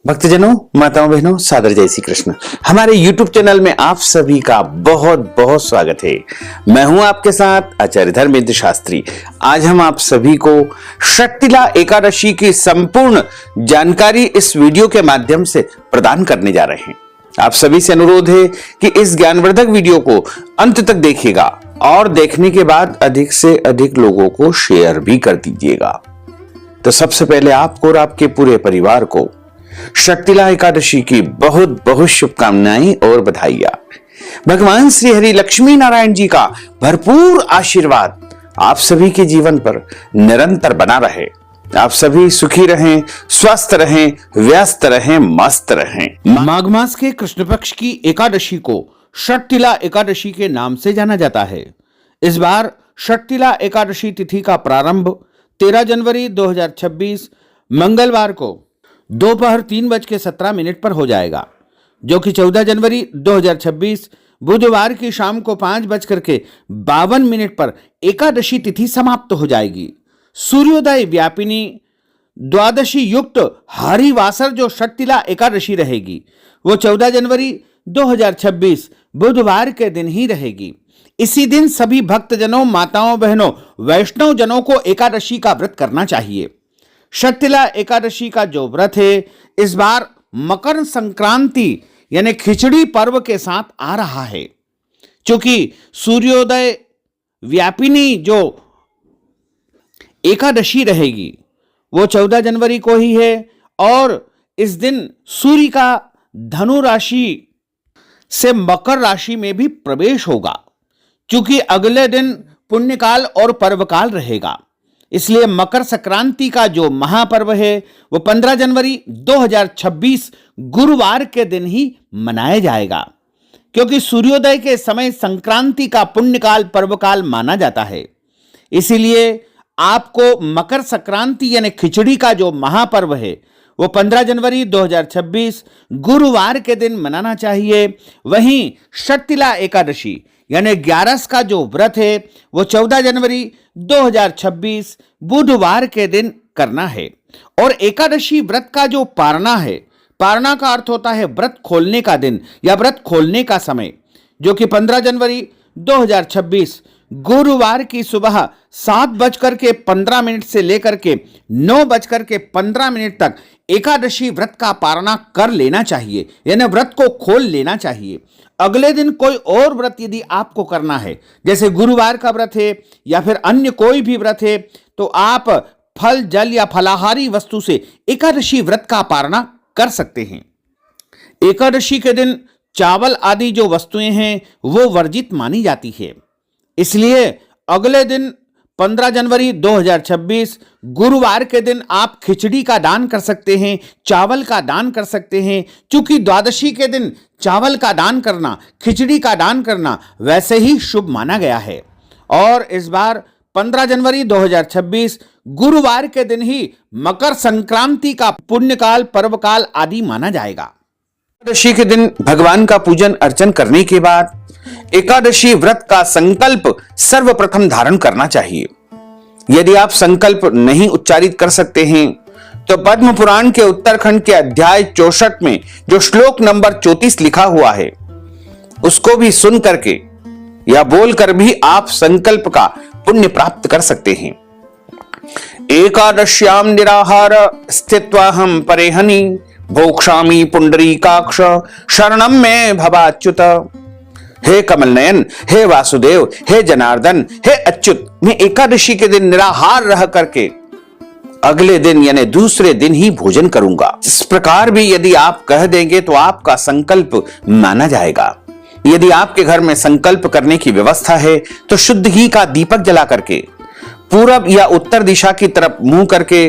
भक्तजनों, माताओं, बहनों, सादर जय श्री कृष्ण। हमारे YouTube चैनल में आप सभी का बहुत बहुत स्वागत है। मैं हूं आपके साथ आचार्य धर्मेंद्र शास्त्री। आज हम आप सभी को शक्तिला एकादशी की संपूर्ण जानकारी इस वीडियो के माध्यम से प्रदान करने जा रहे हैं। आप सभी से अनुरोध है कि इस ज्ञानवर्धक वीडियो को अंत तक देखिएगा और देखने के बाद अधिक से अधिक लोगों को शेयर भी कर दीजिएगा। तो सबसे पहले आपको और आपके पूरे परिवार को शक्तिला एकादशी की बहुत बहुत शुभकामनाएं और बधाइयां। भगवान श्री हरि लक्ष्मी नारायण जी का भरपूर आशीर्वाद आप सभी के जीवन पर निरंतर बना रहे। आप सभी सुखी रहें, स्वस्थ रहें, व्यस्त रहें, मस्त रहें। माघ मास के कृष्ण पक्ष की एकादशी को शक्तिला एकादशी के नाम से जाना जाता है। इस बार शक्तिला एकादशी तिथि का प्रारंभ 13 जनवरी 2026 मंगलवार को दोपहर 3:17 पर हो जाएगा, जो कि 14 जनवरी 2026 बुधवार की शाम को 5:52 पर एकादशी तिथि समाप्त हो जाएगी। सूर्योदय व्यापिनी द्वादशी युक्त हरिवासर जो शक्तिला एकादशी रहेगी वो 14 जनवरी 2026 बुधवार के दिन ही रहेगी। इसी दिन सभी भक्तजनों, माताओं, बहनों, वैष्णव जनों को एकादशी का व्रत करना चाहिए। शक्तिला एकादशी का जो व्रत है इस बार मकर संक्रांति यानी खिचड़ी पर्व के साथ आ रहा है। क्योंकि सूर्योदय व्यापिनी जो एकादशी रहेगी वो 14 जनवरी को ही है और इस दिन सूर्य का धनु राशि से मकर राशि में भी प्रवेश होगा। क्योंकि अगले दिन पुण्यकाल और पर्वकाल रहेगा, इसलिए मकर संक्रांति का जो महापर्व है वो 15 जनवरी 2026 गुरुवार के दिन ही मनाया जाएगा। क्योंकि सूर्योदय के समय संक्रांति का पुण्यकाल पर्वकाल माना जाता है, इसीलिए आपको मकर संक्रांति यानी खिचड़ी का जो महापर्व है वो 15 जनवरी 2026 गुरुवार के दिन मनाना चाहिए। वहीं शक्तिला एकादशी यानी 11 का जो व्रत है वो 14 जनवरी 2026 बुधवार के दिन करना है। और एकादशी व्रत का जो पारना है, पारना का अर्थ होता है व्रत खोलने का दिन या व्रत खोलने का समय, जो कि 15 जनवरी 2026 गुरुवार की सुबह 7:15 से लेकर के 9:15 तक एकादशी व्रत का पारना कर लेना चाहिए, यानी व्रत को खोल लेना चाहिए। अगले दिन कोई और व्रत यदि आपको करना है, जैसे गुरुवार का व्रत है या फिर अन्य कोई भी व्रत है, तो आप फल, जल या फलाहारी वस्तु से एकादशी व्रत का पारना कर सकते हैं। एकादशी के दिन चावल आदि जो वस्तुएं हैं वो वर्जित मानी जाती है, इसलिए अगले दिन 15 जनवरी 2026 गुरुवार के दिन आप खिचड़ी का दान कर सकते हैं, चावल का दान कर सकते हैं। क्योंकि द्वादशी के दिन चावल का दान करना, खिचड़ी का दान करना वैसे ही शुभ माना गया है। और इस बार 15 जनवरी 2026 गुरुवार के दिन ही मकर संक्रांति का पुण्यकाल, पर्वकाल आदि माना जाएगा। एकादशी के दिन भगवान का पूजन अर्चन करने के बाद एकादशी व्रत का संकल्प सर्वप्रथम धारण करना चाहिए। यदि आप संकल्प नहीं उच्चारित कर सकते हैं तो पद्म पुराण के उत्तरखंड के अध्याय 64 में जो श्लोक नंबर 34 लिखा हुआ है उसको भी सुन करके या बोलकर भी आप संकल्प का पुण्य प्राप्त कर सकते हैं। एकादश्याम निराहार स्थित्वाहम परेहनि भोक्षामि पुंडरीकाक्ष शरणम में भवाच्युत। हे कमल नयन, हे वासुदेव, हे जनार्दन, हे अच्युत, मैं एकादशी के दिन निराहार रह करके अगले दिन यानी दूसरे दिन ही भोजन करूंगा। इस प्रकार भी यदि आप कह देंगे तो आपका संकल्प माना जाएगा। यदि आपके घर में संकल्प करने की व्यवस्था है तो शुद्ध घी का दीपक जला करके पूरब या उत्तर दिशा की तरफ मुंह करके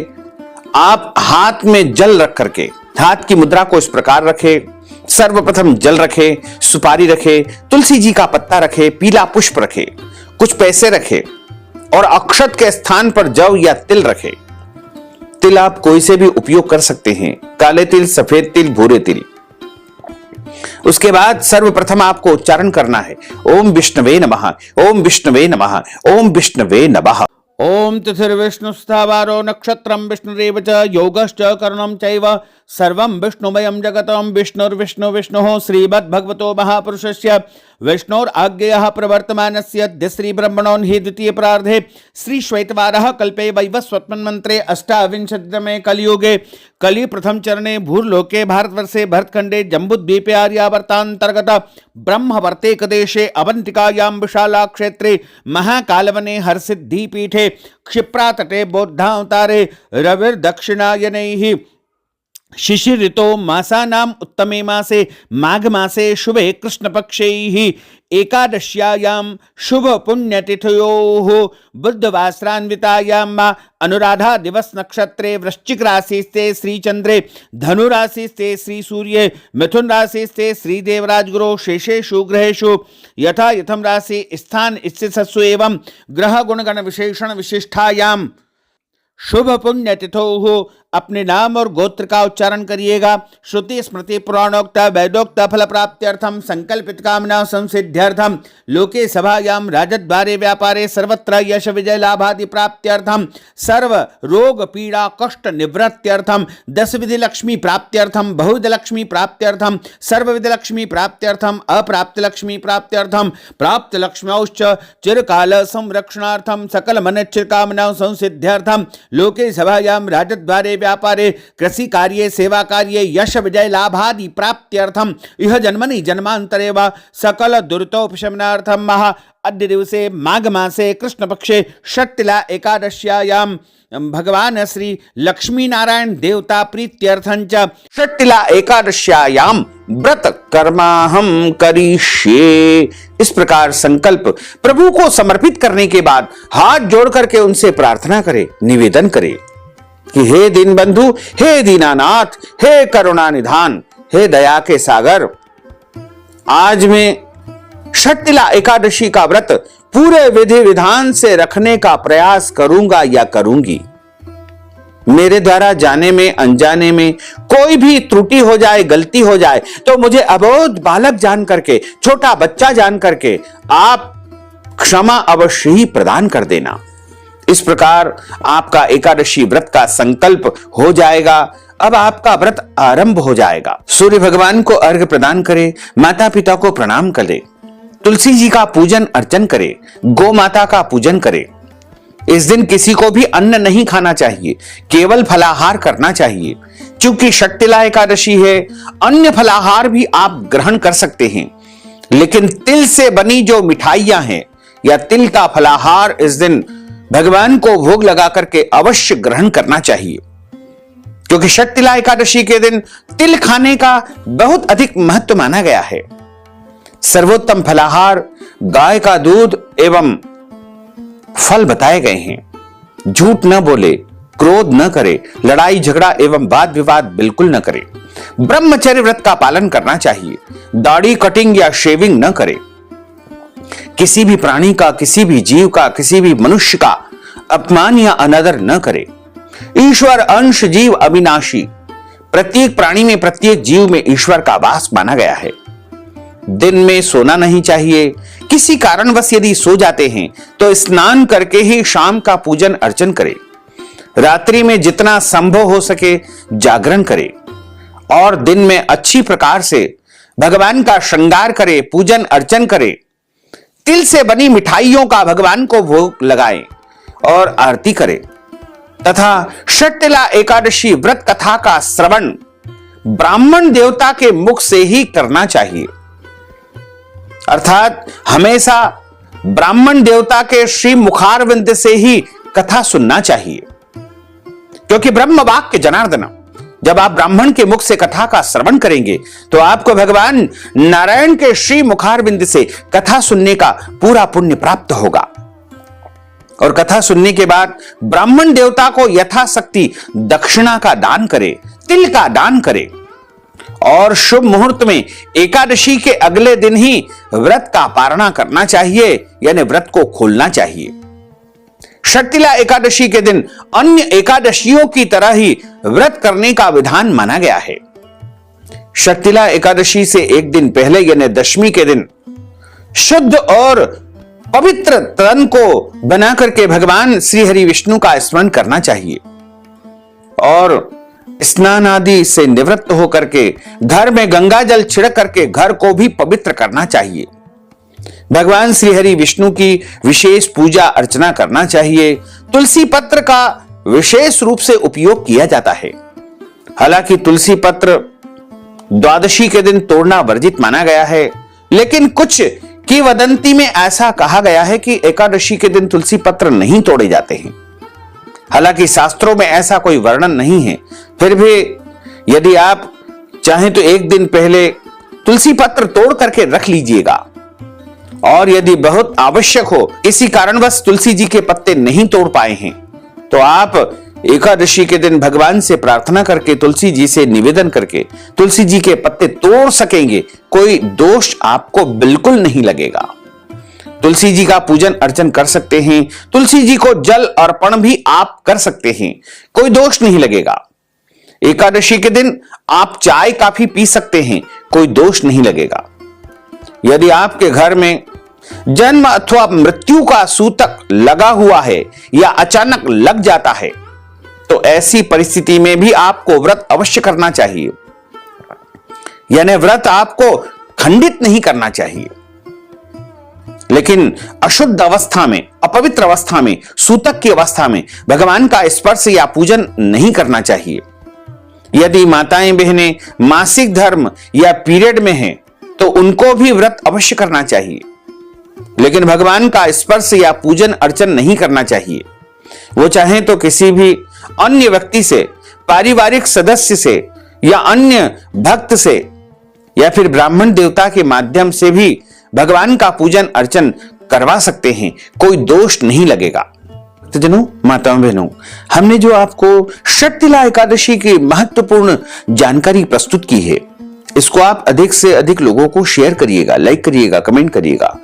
आप हाथ में जल रख करके हाथ की मुद्रा को इस प्रकार रखे। सर्वप्रथम जल रखे, सुपारी रखे, तुलसी जी का पत्ता रखे, पीला पुष्प रखे, कुछ पैसे रखे और अक्षत के स्थान पर जव या तिल रखे। तिल आप कोई से भी उपयोग कर सकते हैं, काले तिल, सफेद तिल, भूरे तिल। उसके बाद सर्वप्रथम आपको उच्चारण करना है ओम विष्णवे नमः, ओम विष्णवे नमः, ओम विष्णवे नमः। ओम तिथिर्विष्णुस्थावारो नक्षत्रं विष्णुरेव च योगश्च करणं चैव सर्वं विष्णुमयं जगतं विष्णुर्विष्णुः श्रीमद्भगवतो महापुरुषस्य विष्णोराज्ञया प्रवर्तमानस्य अद्य श्रीब्रह्मणो हि द्वितीय प्रार्धे श्री श्वेतवारः कल्पे वैवस्वत्मन्वन्त्रे अष्टाविंशतितमे कलियुगे कलि प्रथम चरणे भूर्लोके भारतवर्षे भरतखण्डे जम्बूद्वीपे आर्यावर्तान्तर्गत ब्रह्मवर्तेकदेशे अवन्तिकायां विशाला क्षेत्रे महाकालवने हरसिद्धिपीठे क्षिप्रातटे बौद्धावतारे रविर्दक्षिणायनैः शिशिर ऋतो मासानाम उत्तमे मासे माघ मासे शुभे कृष्णपक्षैः एकादश्यायां शुभ पुण्यतिथयोः बुद्धवासरान्वितायां मा अनुराधा दिवस नक्षत्रे वृश्चिक राशिस्ते श्रीचंद्रे धनु राशिस्ते श्री सूर्ये मिथुन राशिस्ते श्री देवराज गुरु शेषेषु ग्रहेषु यथा यथम राशि स्थान स्थितसु एवं ग्रह गुणगण विशेषण विशिष्टायां शुभ पुण्य तिथौ अपने नाम और गोत्र का उच्चारण करिएगा। श्रुति स्मृति पुराणोक्त वैदोक्त फल प्राप्त्यर्थम संकल्पित कामना संसिद्ध्यर्थम लोके सभायां राजद्वारे व्यापारे सर्वत्र यश विजय लाभादि प्राप्त्यर्थम सर्व रोग पीड़ा कष्ट निवृत्त्यर्थम 10 विधि लक्ष्मी प्राप्त्यर्थम बहुविध लक्ष्मी प्राप्त्यर्थम सर्वविध लक्ष्मी प्राप्त्यर्थम अप्राप्त लक्ष्मी प्राप्त्यर्थम प्राप्त लक्ष्म्यौश्च चिरकाल संरक्षणार्थम सकल मनिच्छिर कामना संसिद्ध्यर्थम लोके सभायां राजद्वारे व्यापारे कृषि कार्ये सेवा कार्ये यश विजय लाभादि प्राप्त्यर्थम इह जन्मनि जन्मांतरे वा सकल दुरितोपशमनार्थम महा अद्य दिवसे माघ मासे कृष्ण पक्षे षट्तिला एकादश्यायां भगवान श्री लक्ष्मी नारायण देवता प्रीत्यर्थंच षट्तिला एकादश्यायां व्रत कर्माहम करिष्ये। इस प्रकार संकल्प प्रभु को समर्पित करने के बाद हाथ जोड़ करके उनसे प्रार्थना करे, निवेदन करे कि हे दीन बंधु, हे दीनानाथ, हे करुणा निधान, हे दया के सागर, आज मैं षट्तिला एकादशी का व्रत पूरे विधि विधान से रखने का प्रयास करूंगा या करूंगी। मेरे द्वारा जाने में अनजाने में कोई भी त्रुटि हो जाए, गलती हो जाए तो मुझे अबोध बालक जान करके, छोटा बच्चा जान करके आप क्षमा अवश्य ही प्रदान कर देना। इस प्रकार आपका एकादशी व्रत का संकल्प हो जाएगा। अब आपका व्रत आरंभ हो जाएगा। सूर्य भगवान को अर्घ्य प्रदान करें, माता पिता को प्रणाम करें, तुलसी जी का पूजन अर्चन करें, गौ माता का पूजन करें। इस दिन किसी को भी अन्न नहीं खाना चाहिए, केवल फलाहार करना चाहिए। क्योंकि षट्तिला एकादशी है, अन्य फलाहार भी आप ग्रहण कर सकते हैं, लेकिन तिल से बनी जो मिठाइयां हैं या तिल का फलाहार इस दिन भगवान को भोग लगा करके अवश्य ग्रहण करना चाहिए। क्योंकि षट्तिला एकादशी के दिन तिल खाने का बहुत अधिक महत्व माना गया है। सर्वोत्तम फलाहार गाय का दूध एवं फल बताए गए हैं। झूठ न बोले, क्रोध न करे, लड़ाई झगड़ा एवं वाद विवाद बिल्कुल न करे। ब्रह्मचर्य व्रत का पालन करना चाहिए। दाढ़ी कटिंग या शेविंग न करे। किसी भी प्राणी का, किसी भी जीव का, किसी भी मनुष्य का अपमान या अनादर न करे। ईश्वर अंश जीव अविनाशी, प्रत्येक प्राणी में, प्रत्येक जीव में ईश्वर का वास माना गया है। दिन में सोना नहीं चाहिए। किसी कारणवश यदि सो जाते हैं तो स्नान करके ही शाम का पूजन अर्चन करें। रात्रि में जितना संभव हो सके जागरण करें और दिन में अच्छी प्रकार से भगवान का श्रृंगार करें, पूजन अर्चन करें। तिल से बनी मिठाइयों का भगवान को भोग लगाएं और आरती करें तथा षट्तिला एकादशी व्रत कथा का श्रवण ब्राह्मण देवता के मुख से ही करना चाहिए। अर्थात हमेशा ब्राह्मण देवता के श्री मुखारविंद से ही कथा सुनना चाहिए। क्योंकि ब्रह्म वाक्य जनार्दन, जब आप ब्राह्मण के मुख से कथा का श्रवण करेंगे तो आपको भगवान नारायण के श्री मुखारविंद से कथा सुनने का पूरा पुण्य प्राप्त होगा। और कथा सुनने के बाद ब्राह्मण देवता को यथाशक्ति दक्षिणा का दान करे, तिल का दान करे। और शुभ मुहूर्त में एकादशी के अगले दिन ही व्रत का पारणा करना चाहिए, यानी व्रत को खोलना चाहिए। षट्तिला एकादशी के दिन अन्य एकादशियों की तरह ही व्रत करने का विधान माना गया है। षट्तिला एकादशी से एक दिन पहले यानी दशमी के दिन शुद्ध और पवित्र तन को बना करके भगवान श्री हरि विष्णु का स्मरण करना चाहिए और स्नान आदि से निवृत्त होकर के घर में गंगा जल छिड़क करके घर को भी पवित्र करना चाहिए। भगवान श्री हरि विष्णु की विशेष पूजा अर्चना करना चाहिए। तुलसी पत्र का विशेष रूप से उपयोग किया जाता है। हालांकि तुलसी पत्र द्वादशी के दिन तोड़ना वर्जित माना गया है, लेकिन कुछ किंवदंती में ऐसा कहा गया है कि एकादशी के दिन तुलसी पत्र नहीं तोड़े जाते हैं। हालांकि शास्त्रों में ऐसा कोई वर्णन नहीं है, फिर भी यदि आप चाहें तो एक दिन पहले तुलसी पत्र तोड़ करके रख लीजिएगा और यदि बहुत आवश्यक हो, किसी कारणवश तुलसी जी के पत्ते नहीं तोड़ पाए हैं, तो आप एकादशी के दिन भगवान से प्रार्थना करके तुलसी जी से निवेदन करके तुलसी जी के पत्ते तोड़ सकेंगे। कोई दोष आपको बिल्कुल नहीं लगेगा। तुलसी जी का पूजन अर्चन कर सकते हैं। तुलसी जी को जल अर्पण भी आप कर सकते हैं, कोई दोष नहीं लगेगा। एकादशी के दिन आप चाय काफी पी सकते हैं, कोई दोष नहीं लगेगा। यदि आपके घर में जन्म अथवा मृत्यु का सूतक लगा हुआ है या अचानक लग जाता है, तो ऐसी परिस्थिति में भी आपको व्रत अवश्य करना चाहिए। यानी व्रत आपको खंडित नहीं करना चाहिए, लेकिन अशुद्ध अवस्था में, अपवित्र अवस्था में, सूतक की अवस्था में भगवान का स्पर्श या पूजन नहीं करना चाहिए। यदि माताएं बहनें मासिक धर्म या पीरियड में हैं, तो उनको भी व्रत अवश्य करना चाहिए, लेकिन भगवान का स्पर्श या पूजन अर्चन नहीं करना चाहिए। वो चाहे तो किसी भी अन्य व्यक्ति से, पारिवारिक सदस्य से या अन्य भक्त से या फिर ब्राह्मण देवता के माध्यम से भी भगवान का पूजन अर्चन करवा सकते हैं, कोई दोष नहीं लगेगा। तो जनों, माताओं बहनों, हमने जो आपको षटतिला एकादशी की महत्वपूर्ण जानकारी प्रस्तुत की है, इसको आप अधिक से अधिक लोगों को शेयर करिएगा, लाइक करिएगा, कमेंट करिएगा।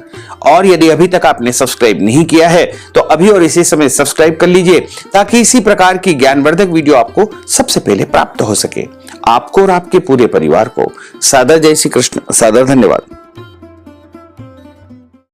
और यदि अभी तक आपने सब्सक्राइब नहीं किया है तो अभी और इसी समय सब्सक्राइब कर लीजिए, ताकि इसी प्रकार की ज्ञानवर्धक वीडियो आपको सबसे पहले प्राप्त हो सके। आपको और आपके पूरे परिवार को सादर जय श्री कृष्ण, सादर धन्यवाद।